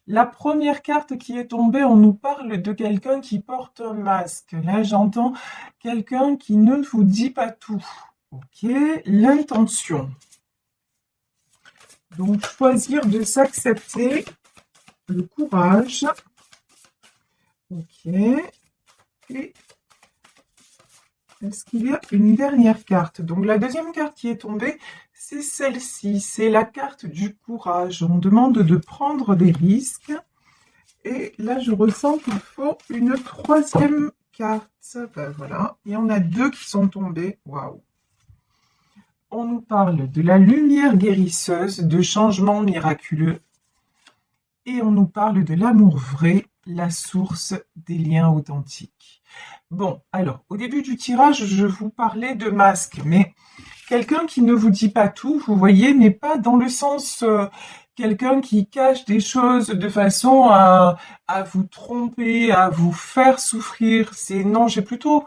La première carte qui est tombée, on nous parle de quelqu'un qui porte un masque. Là, j'entends quelqu'un qui ne vous dit pas tout. Ok, l'intention. Donc, choisir de s'accepter, le courage. Ok, et est-ce qu'il y a une dernière carte? Donc, la deuxième carte qui est tombée, c'est celle-ci. C'est la carte du courage. On demande de prendre des risques. Et là, je ressens qu'il faut une troisième carte. Ben voilà. Et on a deux qui sont tombées. Waouh. On nous parle de la lumière guérisseuse, de changements miraculeux. Et on nous parle de l'amour vrai, la source des liens authentiques. Bon, alors, au début du tirage, je vous parlais de masque, mais quelqu'un qui ne vous dit pas tout, vous voyez, mais pas dans le sens quelqu'un qui cache des choses de façon à vous tromper, à vous faire souffrir. C'est non, j'ai plutôt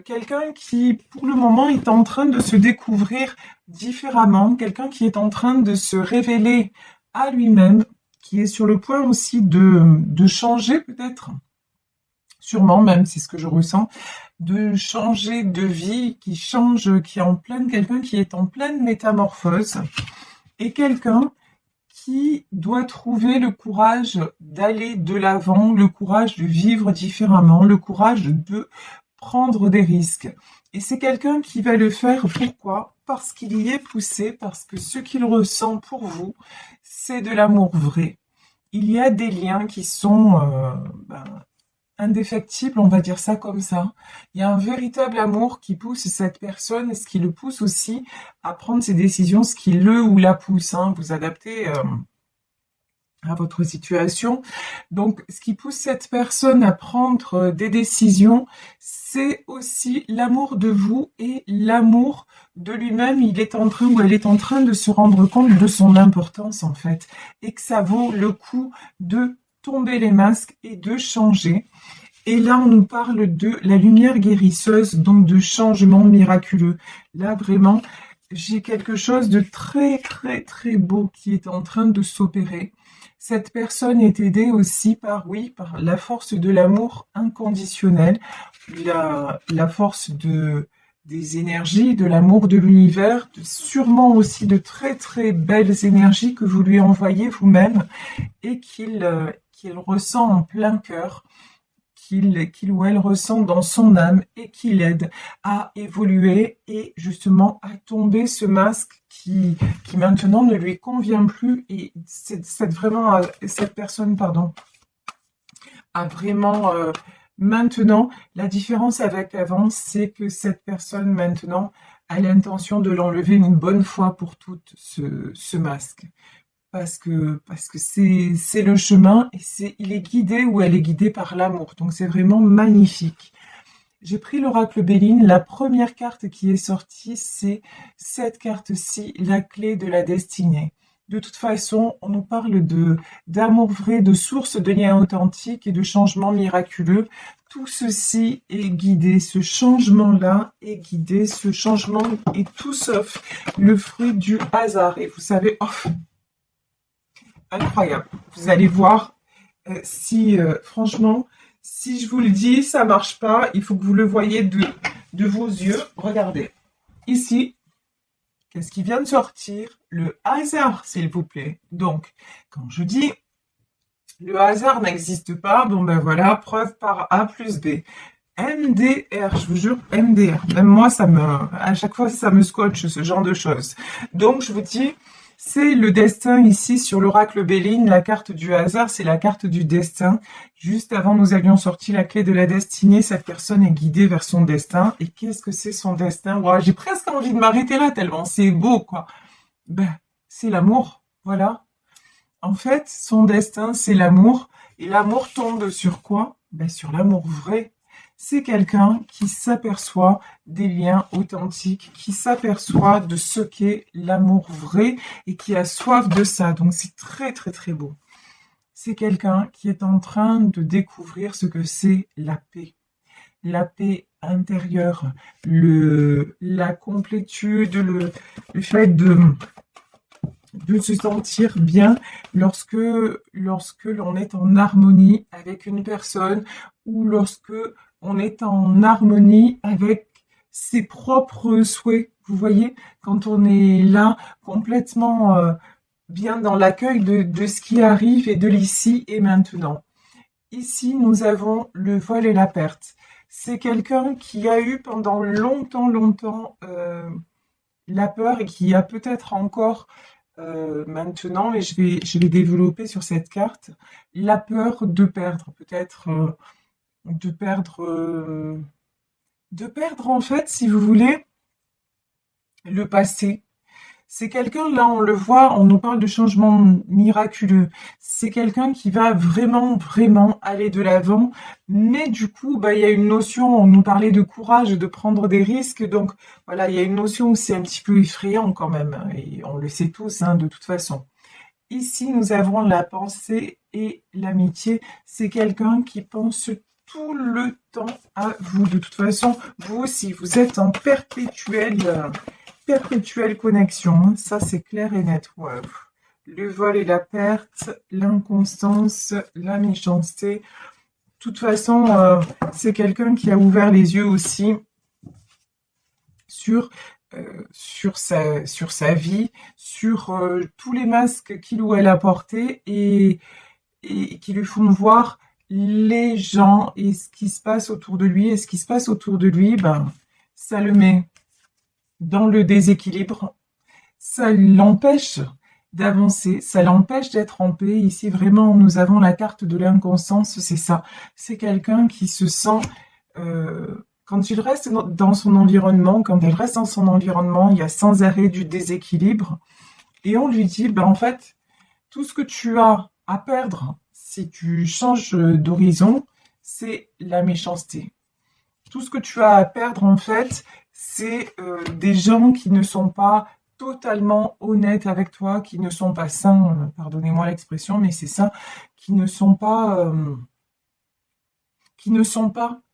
quelqu'un qui, pour le moment, est en train de se découvrir différemment, quelqu'un qui est en train de se révéler à lui-même, qui est sur le point aussi de changer peut-être, sûrement même, c'est ce que je ressens, de changer de vie, qui change, qui est en pleine, quelqu'un qui est en pleine métamorphose, et quelqu'un qui doit trouver le courage d'aller de l'avant, le courage de vivre différemment, le courage de prendre des risques. Et c'est quelqu'un qui va le faire, pourquoi? Parce qu'il y est poussé, parce que ce qu'il ressent pour vous, c'est de l'amour vrai. Il y a des liens qui sont indéfectible, on va dire ça comme ça. Il y a un véritable amour qui pousse cette personne, et ce qui le pousse aussi à prendre ses décisions, ce qui le ou la pousse, hein, vous adaptez à votre situation. Donc, ce qui pousse cette personne à prendre des décisions, c'est aussi l'amour de vous et l'amour de lui-même. Il est en train ou elle est en train de se rendre compte de son importance, en fait, et que ça vaut le coup de tomber les masques et de changer. Et là, on nous parle de la lumière guérisseuse, donc de changement miraculeux. Là, vraiment, j'ai quelque chose de très, très, très beau qui est en train de s'opérer. Cette personne est aidée aussi par, oui, par la force de l'amour inconditionnel, la force des énergies, de l'amour de l'univers, sûrement aussi de très, très belles énergies que vous lui envoyez vous-même et qu'il ressent en plein cœur, qu'il ou elle ressent dans son âme et qui l'aide à évoluer et justement à tomber ce masque qui maintenant ne lui convient plus. Et cette personne, pardon, a vraiment maintenant, la différence avec avant, c'est que cette personne maintenant a l'intention de l'enlever une bonne fois pour toutes, ce masque. Parce que c'est le chemin et il est guidé ou elle est guidée par l'amour. Donc c'est vraiment magnifique. J'ai pris l'oracle Béline. La première carte qui est sortie, c'est cette carte-ci, la clé de la destinée. De toute façon, on nous parle d'amour vrai, de source de liens authentiques et de changements miraculeux. Tout ceci est guidé, ce changement-là est guidé, ce changement est tout sauf le fruit du hasard. Et vous savez, oh, incroyable. Vous allez voir si, franchement, si je vous le dis, ça marche pas, il faut que vous le voyez de vos yeux. Regardez. Ici, qu'est-ce qui vient de sortir? Le hasard, s'il vous plaît. Donc, quand je dis le hasard n'existe pas, bon ben voilà, preuve par A plus B. MDR, je vous jure, MDR. Même moi, à chaque fois, ça me scotche, ce genre de choses. Donc, je vous dis, c'est le destin ici sur l'oracle Béline. La carte du hasard, c'est la carte du destin. Juste avant, nous avions sorti la clé de la destinée. Cette personne est guidée vers son destin. Et qu'est-ce que c'est son destin? Wow, j'ai presque envie de m'arrêter là tellement c'est beau, quoi. Ben, c'est l'amour. Voilà. En fait, son destin, c'est l'amour. Et l'amour tombe sur quoi? Ben, sur l'amour vrai. C'est quelqu'un qui s'aperçoit des liens authentiques, qui s'aperçoit de ce qu'est l'amour vrai et qui a soif de ça. Donc c'est très très très beau. C'est quelqu'un qui est en train de découvrir ce que c'est la paix intérieure, la complétude, le fait de se sentir bien lorsque l'on est en harmonie avec une personne ou lorsque on est en harmonie avec ses propres souhaits. Vous voyez, quand on est là complètement bien dans l'accueil de ce qui arrive et de l'ici et maintenant. Ici, nous avons le vol et la perte. C'est quelqu'un qui a eu pendant longtemps la peur et qui a peut-être encore maintenant, et je vais développer sur cette carte, la peur de perdre, peut-être de perdre en fait, si vous voulez, le passé. C'est quelqu'un, là on le voit, on nous parle de changement miraculeux. C'est quelqu'un qui va vraiment aller de l'avant. Mais du coup, bah, il y a une notion, on nous parlait de courage, de prendre des risques. Donc voilà, il y a une notion où c'est un petit peu effrayant quand même. Et on le sait tous, hein, de toute façon. Ici, nous avons la pensée et l'amitié. C'est quelqu'un qui pense tout le temps à vous. De toute façon, vous aussi, vous êtes en perpétuelle connexion, hein. Ça c'est clair et net. Ouais. Le vol et la perte, l'inconstance, la méchanceté. De toute façon, c'est quelqu'un qui a ouvert les yeux aussi sur, sur sa vie, sur tous les masques qu'il ou elle a portés et qui lui font voir les gens et ce qui se passe autour de lui. Et ce qui se passe autour de lui, ben, ça le met dans le déséquilibre, ça l'empêche d'avancer, ça l'empêche d'être en paix. Ici, vraiment, nous avons la carte de l'inconscience, c'est ça. C'est quelqu'un qui se sent, quand il reste dans son environnement, quand elle reste dans son environnement, il y a sans arrêt du déséquilibre. Et on lui dit, ben, en fait, tout ce que tu as à perdre si tu changes d'horizon, c'est la méchanceté. Tout ce que tu as à perdre, en fait, c'est des gens qui ne sont pas totalement honnêtes avec toi, qui ne sont pas sains, pardonnez-moi l'expression, mais c'est ça, qui ne sont pas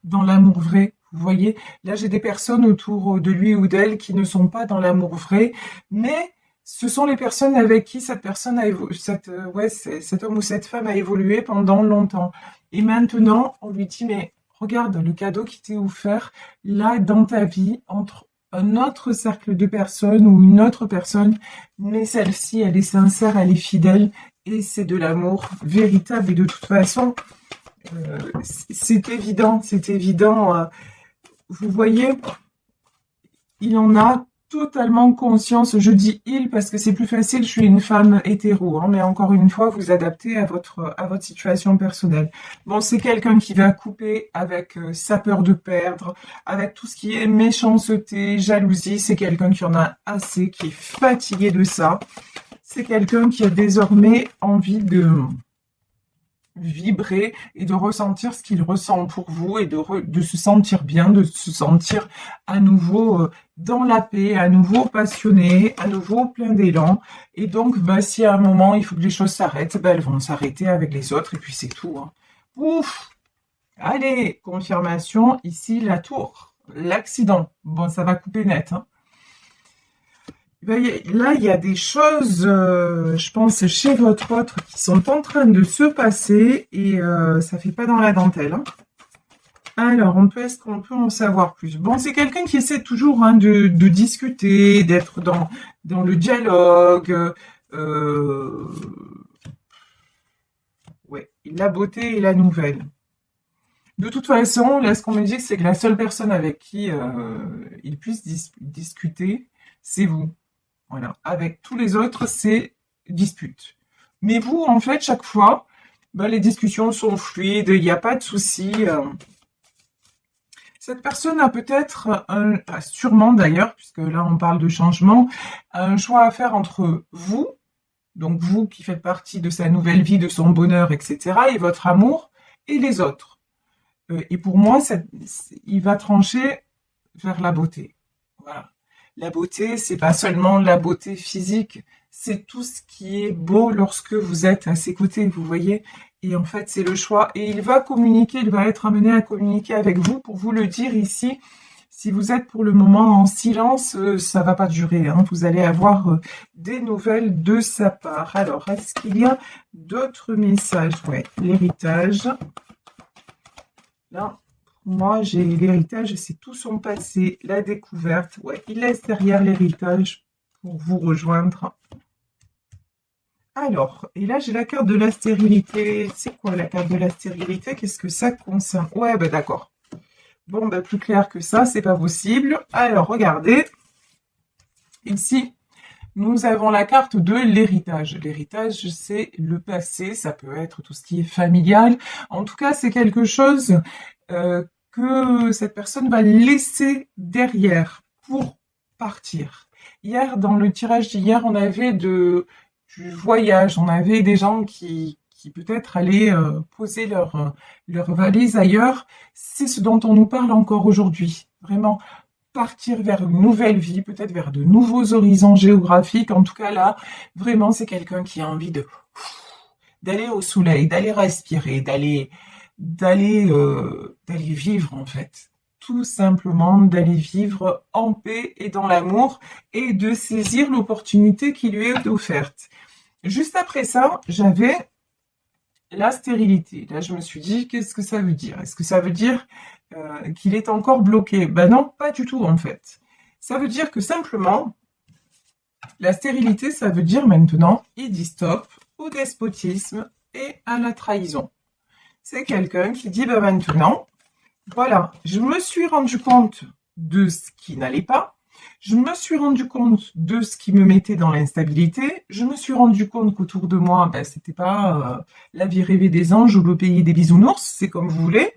dans l'amour vrai. Vous voyez, là j'ai des personnes autour de lui ou d'elle qui ne sont pas dans l'amour vrai, mais ce sont les personnes avec qui cette personne a cet homme ou cette femme a évolué pendant longtemps. Et maintenant, on lui dit, mais regarde le cadeau qui t'est offert là dans ta vie entre un autre cercle de personnes ou une autre personne, mais celle-ci, elle est sincère, elle est fidèle et c'est de l'amour véritable. Et de toute façon, c'est évident, vous voyez, il en a totalement conscience. Je dis il parce que c'est plus facile, je suis une femme hétéro, hein, mais encore une fois, vous adaptez à votre situation personnelle. Bon, c'est quelqu'un qui va couper avec sa peur de perdre, avec tout ce qui est méchanceté, jalousie. C'est quelqu'un qui en a assez, qui est fatigué de ça. C'est quelqu'un qui a désormais envie de vibrer et de ressentir ce qu'il ressent pour vous et de se sentir bien, de se sentir à nouveau dans la paix, à nouveau passionné, à nouveau plein d'élan. Et donc, bah, si à un moment il faut que les choses s'arrêtent, bah, elles vont s'arrêter avec les autres et puis c'est tout, hein. Ouf! Allez, confirmation, ici la tour, l'accident. Bon, ça va couper net, hein. Ben, là, il y a des choses, je pense, chez votre autre qui sont en train de se passer et ça fait pas dans la dentelle, hein. Alors, est-ce qu'on peut en savoir plus? Bon, c'est quelqu'un qui essaie toujours, hein, de discuter, d'être dans le dialogue. Ouais, la beauté et la nouvelle. De toute façon, là, ce qu'on me dit, c'est que la seule personne avec qui il puisse discuter, c'est vous. Voilà. Avec tous les autres, c'est dispute. Mais vous, en fait, chaque fois, ben, les discussions sont fluides, il n'y a pas de souci. Cette personne a peut-être, sûrement d'ailleurs, puisque là on parle de changement, un choix à faire entre vous, donc vous qui faites partie de sa nouvelle vie, de son bonheur, etc., et votre amour, et les autres. Et pour moi, il va trancher vers la beauté. Voilà. La beauté, c'est pas seulement la beauté physique, c'est tout ce qui est beau lorsque vous êtes à ses côtés, vous voyez. Et en fait, c'est le choix. Et il va communiquer, il va être amené à communiquer avec vous pour vous le dire ici. Si vous êtes pour le moment en silence, ça va pas durer, hein. Vous allez avoir des nouvelles de sa part. Alors, est-ce qu'il y a d'autres messages? Ouais, l'héritage. Là, moi, j'ai l'héritage, c'est tout son passé, la découverte. Ouais, il laisse derrière l'héritage pour vous rejoindre. Alors, et là, j'ai la carte de la stérilité. C'est quoi la carte de la stérilité? Qu'est-ce que ça concerne? Ouais, bah d'accord. Bon, bah plus clair que ça, c'est pas possible. Alors, regardez. Ici, nous avons la carte de l'héritage. L'héritage, c'est le passé, ça peut être tout ce qui est familial. En tout cas, c'est quelque chose que cette personne va laisser derrière pour partir. Hier, dans le tirage d'hier, on avait du voyage, on avait des gens qui peut-être allaient poser leur valise ailleurs. C'est ce dont on nous parle encore aujourd'hui. Vraiment, partir vers une nouvelle vie, peut-être vers de nouveaux horizons géographiques. En tout cas, là, vraiment, c'est quelqu'un qui a envie d'aller au soleil, d'aller respirer, d'aller vivre, en fait. Tout simplement d'aller vivre en paix et dans l'amour et de saisir l'opportunité qui lui est offerte. Juste après ça, j'avais la stérilité. Là, je me suis dit, qu'est-ce que ça veut dire? Est-ce que ça veut dire qu'il est encore bloqué? Ben non, pas du tout en fait. Ça veut dire que simplement, la stérilité, ça veut dire maintenant, il dit stop au despotisme et à la trahison. C'est quelqu'un qui dit, ben maintenant, voilà, je me suis rendu compte de ce qui n'allait pas. Je me suis rendu compte de ce qui me mettait dans l'instabilité. Je me suis rendu compte qu'autour de moi, ben, c'était pas la vie rêvée des anges ou le pays des bisounours, c'est comme vous voulez.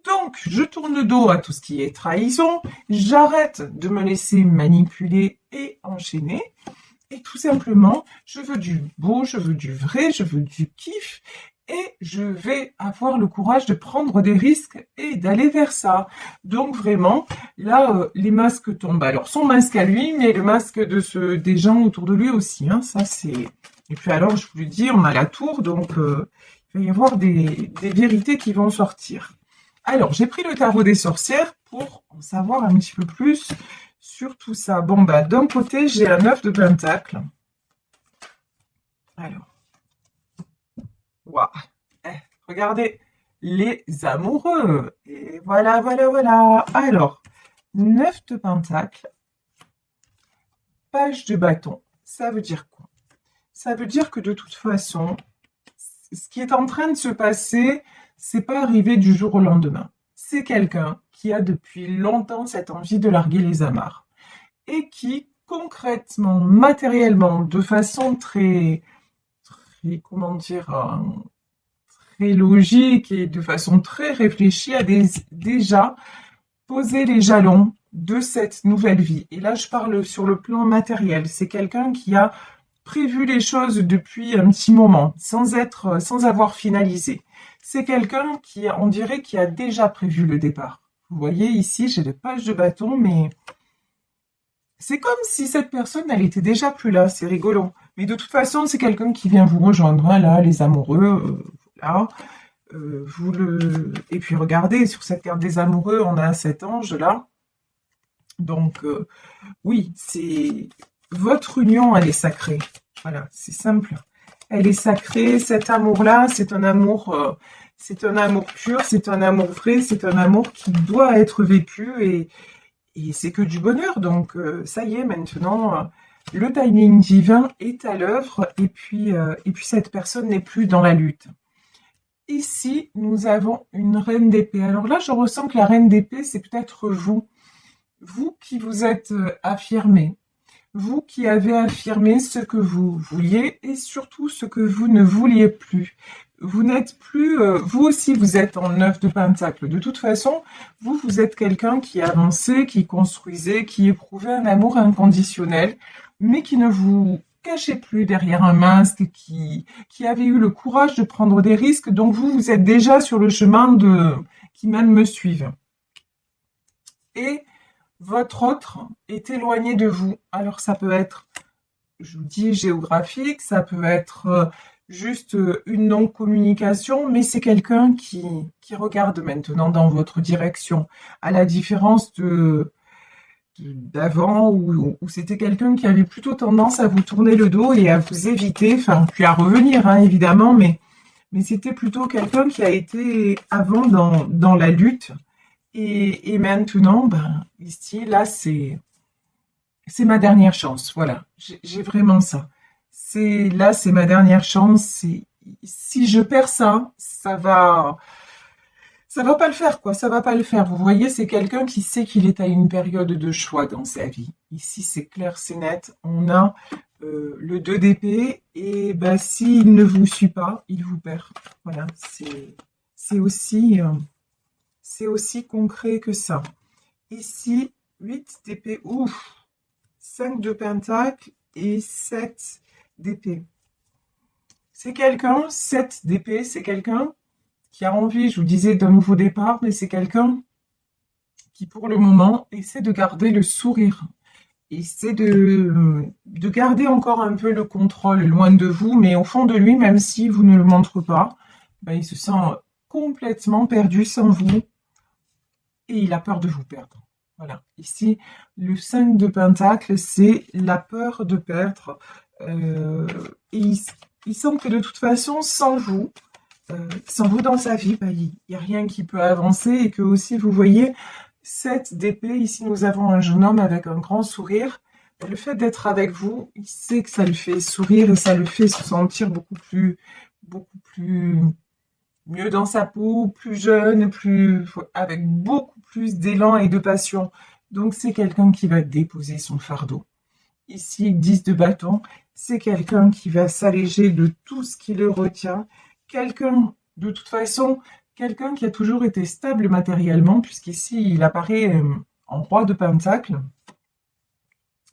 Donc, je tourne le dos à tout ce qui est trahison. J'arrête de me laisser manipuler et enchaîner. Et tout simplement, je veux du beau, je veux du vrai, je veux du kiff. Et je vais avoir le courage de prendre des risques et d'aller vers ça. Donc vraiment, là, les masques tombent. Alors, son masque à lui, mais le masque des gens autour de lui aussi. Hein, ça, c'est... Et puis alors, je vous le dis, on a la tour, donc il va y avoir des vérités qui vont sortir. Alors, j'ai pris le tarot des sorcières pour en savoir un petit peu plus sur tout ça. Bon, bah, d'un côté, j'ai un 9 de pentacle. Alors. Wow. Regardez, les amoureux. Et voilà, voilà, voilà. Alors, 9 de pentacle, page de bâton. Ça veut dire quoi? Ça veut dire que de toute façon, ce qui est en train de se passer, c'est pas arrivé du jour au lendemain. C'est quelqu'un qui a depuis longtemps cette envie de larguer les amarres. Et qui, concrètement, matériellement, de façon très comment dire, très logique et de façon très réfléchie, a déjà posé les jalons de cette nouvelle vie. Et là, je parle sur le plan matériel. C'est quelqu'un qui a prévu les choses depuis un petit moment, sans avoir finalisé. C'est quelqu'un qui, on dirait, qui a déjà prévu le départ. Vous voyez ici, j'ai des pages de bâton, mais c'est comme si cette personne, elle était déjà plus là. C'est rigolo. Mais de toute façon, c'est quelqu'un qui vient vous rejoindre. Là, les amoureux, là. Et puis regardez, sur cette carte des amoureux, on a cet ange-là. Donc, oui, c'est... Votre union, elle est sacrée. Voilà, c'est simple. Elle est sacrée. Cet amour-là, c'est un amour pur, c'est un amour vrai, c'est un amour qui doit être vécu et c'est que du bonheur. Donc, ça y est, maintenant, le timing divin est à l'œuvre et puis cette personne n'est plus dans la lutte. Ici, nous avons une reine d'épée. Alors là, je ressens que la reine d'épée, c'est peut-être vous. Vous qui vous êtes affirmé. Vous qui avez affirmé ce que vous vouliez et surtout ce que vous ne vouliez plus. Vous n'êtes plus... vous aussi, vous êtes en 9 de pentacle. De toute façon, vous êtes quelqu'un qui avançait, qui construisait, qui éprouvait un amour inconditionnel, mais qui ne vous cachez plus derrière un masque, qui avait eu le courage de prendre des risques. Donc vous êtes déjà sur le chemin qui même me suivent. Et votre autre est éloigné de vous. Alors ça peut être, je vous dis, géographique, ça peut être juste une non-communication, mais c'est quelqu'un qui regarde maintenant dans votre direction. À la différence de d'avant où c'était quelqu'un qui avait plutôt tendance à vous tourner le dos et à vous éviter, enfin, puis à revenir, hein, évidemment, mais c'était plutôt quelqu'un qui a été avant dans la lutte. Et maintenant, ben, ici, là, c'est ma dernière chance. Voilà, j'ai vraiment ça. Là, c'est ma dernière chance. Si je perds ça, ça va pas le faire, quoi. Ça va pas le faire. Vous voyez, c'est quelqu'un qui sait qu'il est à une période de choix dans sa vie. Ici, c'est clair, c'est net. On a le 2 d'épée et ben, s'il ne vous suit pas, il vous perd. Voilà, c'est aussi, euh, c'est aussi concret que ça. Ici, 8 d'épée, ouf, 5 de pentacle et 7 d'épée. C'est quelqu'un, 7 d'épée, c'est quelqu'un qui a envie, je vous disais, d'un nouveau départ, mais c'est quelqu'un qui, pour le moment, essaie de garder le sourire. Essaie de garder encore un peu le contrôle loin de vous, mais au fond de lui, même si vous ne le montrez pas, ben, il se sent complètement perdu sans vous et il a peur de vous perdre. Voilà. Ici, le 5 de pentacle, c'est la peur de perdre. Et il semble que de toute façon, sans vous dans sa vie, bah, il n'y a rien qui peut avancer et que aussi, vous voyez, 7 d'épée, ici nous avons un jeune homme avec un grand sourire. Le fait d'être avec vous, il sait que ça le fait sourire et ça le fait se sentir beaucoup plus mieux dans sa peau, plus jeune, avec beaucoup plus d'élan et de passion. Donc c'est quelqu'un qui va déposer son fardeau. Ici, 10 de bâton, c'est quelqu'un qui va s'alléger de tout ce qui le retient. Quelqu'un, de toute façon, quelqu'un qui a toujours été stable matériellement, puisqu'ici, il apparaît en roi de pentacle.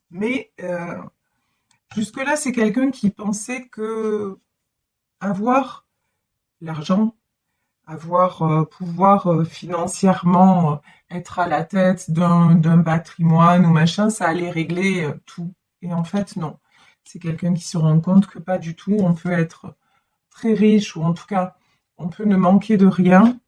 Mais jusque-là, c'est quelqu'un qui pensait que avoir l'argent, pouvoir financièrement être à la tête d'un patrimoine ou machin, ça allait régler tout. Et en fait, non. C'est quelqu'un qui se rend compte que pas du tout. On peut être très riche ou en tout cas, on peut ne manquer de rien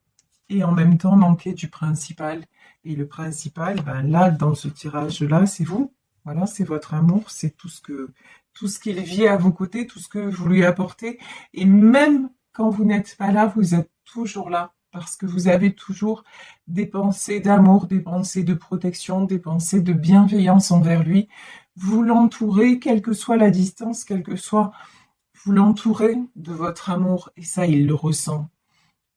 et en même temps manquer du principal. Et le principal, ben là, dans ce tirage-là, c'est vous. Voilà, c'est votre amour, c'est tout ce qu'il vit à vos côtés, tout ce que vous lui apportez. Et même quand vous n'êtes pas là, vous êtes toujours là parce que vous avez toujours des pensées d'amour, des pensées de protection, des pensées de bienveillance envers lui. Vous l'entourez, quelle que soit la distance, quelle que soit, vous l'entourez de votre amour et ça, il le ressent.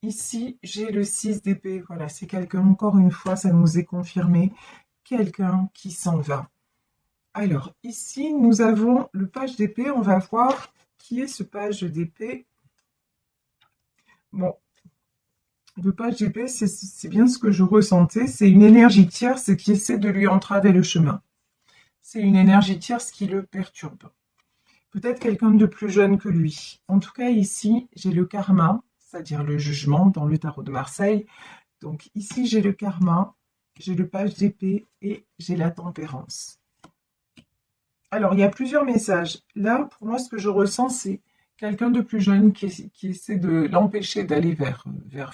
Ici, j'ai le 6 d'épée. Voilà, c'est quelqu'un, encore une fois, ça nous est confirmé, quelqu'un qui s'en va. Alors, ici, nous avons le page d'épée. On va voir qui est ce page d'épée. Bon, le page d'épée, c'est bien ce que je ressentais. C'est une énergie tierce qui essaie de lui entraver le chemin. C'est une énergie tierce qui le perturbe. Peut-être quelqu'un de plus jeune que lui. En tout cas, ici, j'ai le karma, c'est-à-dire le jugement dans le tarot de Marseille. Donc ici, j'ai le karma, j'ai le page d'épée et j'ai la tempérance. Alors, il y a plusieurs messages. Là, pour moi, ce que je ressens, c'est quelqu'un de plus jeune qui essaie de l'empêcher d'aller vers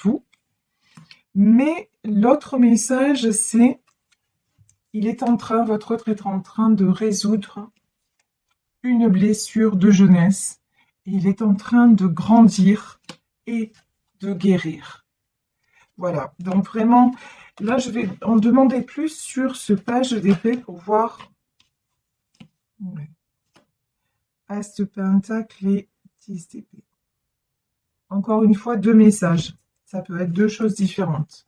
vous. Mais l'autre message, c'est votre autre est en train de résoudre une blessure de jeunesse. Et il est en train de grandir et de guérir. Voilà, donc vraiment, là, je vais en demander plus sur ce page d'épée pour voir. Ouais. As de pentacle et 10 d'épée. Encore une fois, deux messages. Ça peut être deux choses différentes.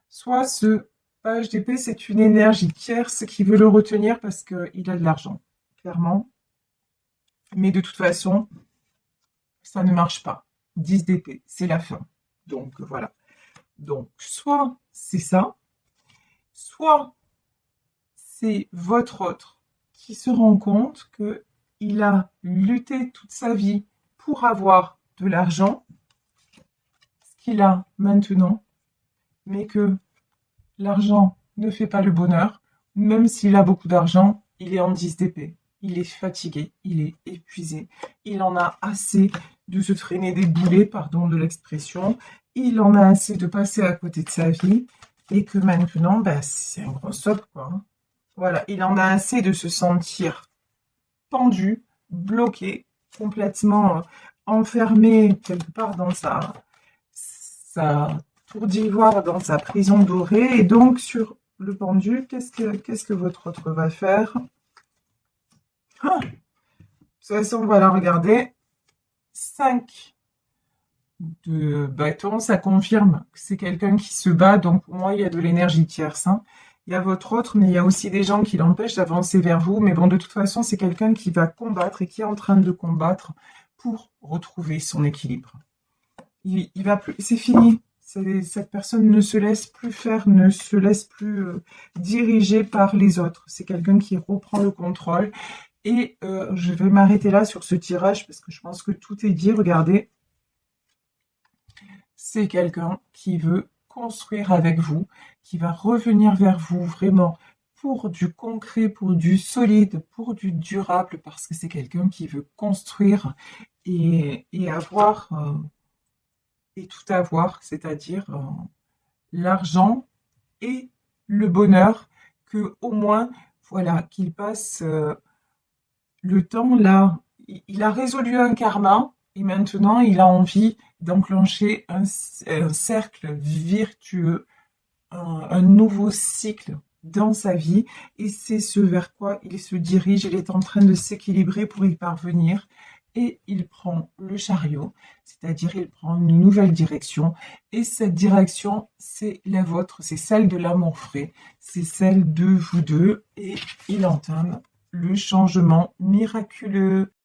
Soit ce page d'épée, c'est une énergie tierce qui veut le retenir parce qu'il a de l'argent, clairement. Mais de toute façon, ça ne marche pas. 10 d'épée, c'est la fin. Donc voilà. Donc soit c'est ça, soit c'est votre autre qui se rend compte qu'il a lutté toute sa vie pour avoir de l'argent, ce qu'il a maintenant, mais que l'argent ne fait pas le bonheur. Même s'il a beaucoup d'argent, il est en 10 d'épée. Il est fatigué, il est épuisé. Il en a assez de se traîner des boulets, pardon de l'expression. Il en a assez de passer à côté de sa vie. Et que maintenant, bah, c'est un gros stop, quoi. Voilà, il en a assez de se sentir pendu, bloqué, complètement enfermé quelque part dans sa tour d'ivoire, dans sa prison dorée. Et donc, sur le pendu, qu'est-ce que votre autre va faire? Ah, de toute façon, on va la regarder. 5 de bâton, ça confirme que c'est quelqu'un qui se bat. Donc, pour moi, il y a de l'énergie tierce, hein. Il y a votre autre, mais il y a aussi des gens qui l'empêchent d'avancer vers vous. Mais bon, de toute façon, c'est quelqu'un qui va combattre et qui est en train de combattre pour retrouver son équilibre. Il va plus, c'est fini. Cette personne ne se laisse plus faire, ne se laisse plus diriger par les autres. C'est quelqu'un qui reprend le contrôle. Et je vais m'arrêter là sur ce tirage parce que je pense que tout est dit. Regardez, c'est quelqu'un qui veut construire avec vous, qui va revenir vers vous vraiment pour du concret, pour du solide, pour du durable, parce que c'est quelqu'un qui veut construire et avoir et tout avoir, c'est-à-dire l'argent et le bonheur, que au moins, voilà, qu'il passe le temps là. Il a résolu un karma et maintenant il a envie d'enclencher un cercle virtueux, un nouveau cycle dans sa vie, et c'est ce vers quoi il se dirige. Il est en train de s'équilibrer pour y parvenir et il prend le chariot, c'est-à-dire il prend une nouvelle direction, et cette direction, c'est la vôtre, c'est celle de l'amour frais, c'est celle de vous deux, et il entame le changement miraculeux.